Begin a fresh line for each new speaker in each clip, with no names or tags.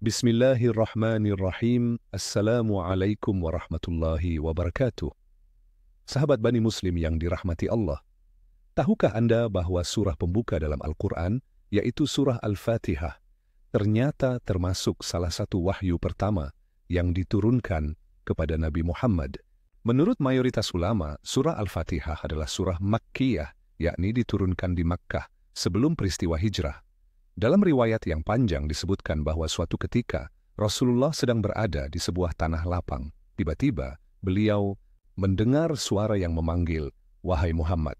Bismillahirrahmanirrahim. Assalamualaikum warahmatullahi wabarakatuh. Sahabat Bani Muslim yang dirahmati Allah, tahukah Anda bahwa surah pembuka dalam Al-Quran, yaitu surah Al-Fatihah, ternyata termasuk salah satu wahyu pertama yang diturunkan kepada Nabi Muhammad? Menurut mayoritas ulama, surah Al-Fatihah adalah surah Makkiyah, yakni diturunkan di Makkah sebelum peristiwa hijrah. Dalam riwayat yang panjang disebutkan bahwa suatu ketika Rasulullah sedang berada di sebuah tanah lapang. Tiba-tiba beliau mendengar suara yang memanggil, "Wahai Muhammad."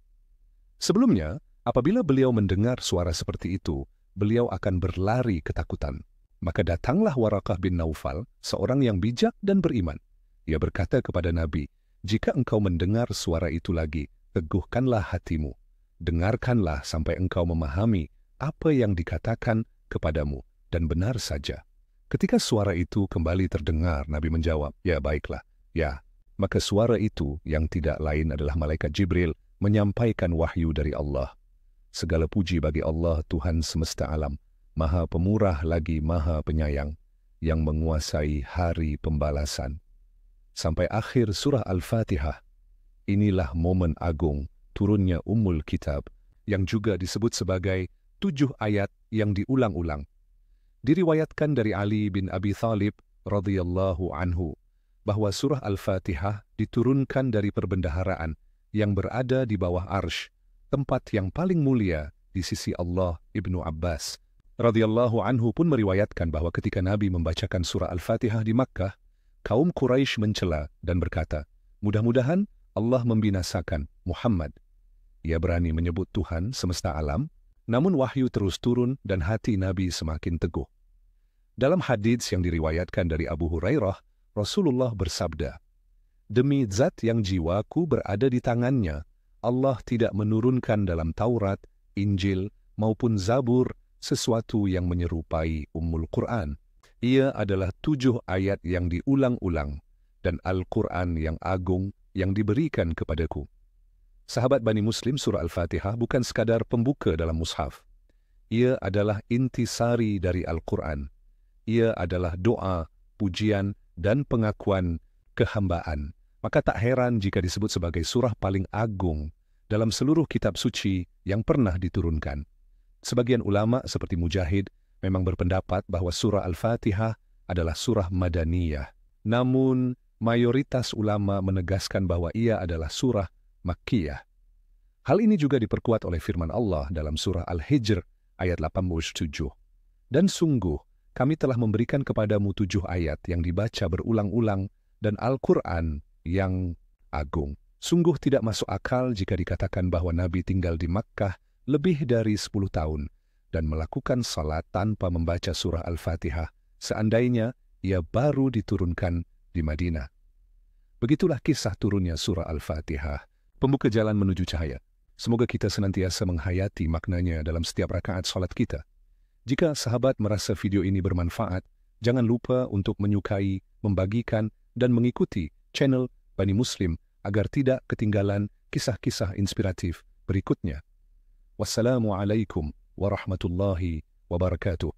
Sebelumnya, apabila beliau mendengar suara seperti itu, beliau akan berlari ketakutan. Maka datanglah Waraqah bin Naufal, seorang yang bijak dan beriman. Ia berkata kepada Nabi, "Jika engkau mendengar suara itu lagi, teguhkanlah hatimu. Dengarkanlah sampai engkau memahami apa yang dikatakan kepadamu, dan benar saja." Ketika suara itu kembali terdengar, Nabi menjawab, "Ya baiklah, ya." Maka suara itu yang tidak lain adalah malaikat Jibril menyampaikan wahyu dari Allah. Segala puji bagi Allah, Tuhan semesta alam, Maha Pemurah lagi Maha Penyayang, yang menguasai hari pembalasan. Sampai akhir surah Al-Fatihah, inilah momen agung turunnya Ummul Kitab, yang juga disebut sebagai 7 ayat yang diulang-ulang. Diriwayatkan dari Ali bin Abi Thalib radhiyallahu anhu bahwa surah Al-Fatihah diturunkan dari perbendaharaan yang berada di bawah arsy, tempat yang paling mulia di sisi Allah. Ibnu Abbas radhiyallahu anhu pun meriwayatkan bahwa ketika Nabi membacakan surah Al-Fatihah di Makkah, kaum Quraisy mencela dan berkata, "Mudah-mudahan Allah membinasakan Muhammad." Ia berani menyebut Tuhan semesta alam, namun wahyu terus turun dan hati Nabi semakin teguh. Dalam hadits yang diriwayatkan dari Abu Hurairah, Rasulullah bersabda, "Demi zat yang jiwaku berada di tangannya, Allah tidak menurunkan dalam Taurat, Injil, maupun Zabur sesuatu yang menyerupai Ummul Quran. Ia adalah 7 ayat yang diulang-ulang dan Al-Quran yang agung yang diberikan kepadaku." Sahabat Bani Muslim, surah Al-Fatihah bukan sekadar pembuka dalam mushaf. Ia adalah intisari dari Al-Quran. Ia adalah doa, pujian, dan pengakuan kehambaan. Maka tak heran jika disebut sebagai surah paling agung dalam seluruh kitab suci yang pernah diturunkan. Sebagian ulama seperti Mujahid memang berpendapat bahwa surah Al-Fatihah adalah surah Madaniyah. Namun, mayoritas ulama menegaskan bahwa ia adalah surah Makkiyah. Hal ini juga diperkuat oleh firman Allah dalam surah Al-Hijr ayat 87. "Dan sungguh, kami telah memberikan kepadamu 7 ayat yang dibaca berulang-ulang dan Al-Quran yang agung." Sungguh tidak masuk akal jika dikatakan bahwa Nabi tinggal di Makkah lebih dari 10 tahun dan melakukan salat tanpa membaca surah Al-Fatihah, seandainya ia baru diturunkan di Madinah. Begitulah kisah turunnya surah Al-Fatihah, pembuka jalan menuju cahaya. Semoga kita senantiasa menghayati maknanya dalam setiap rakaat salat kita. Jika sahabat merasa video ini bermanfaat, jangan lupa untuk menyukai, membagikan, dan mengikuti channel Bani Muslim agar tidak ketinggalan kisah-kisah inspiratif berikutnya. Wassalamualaikum warahmatullahi wabarakatuh.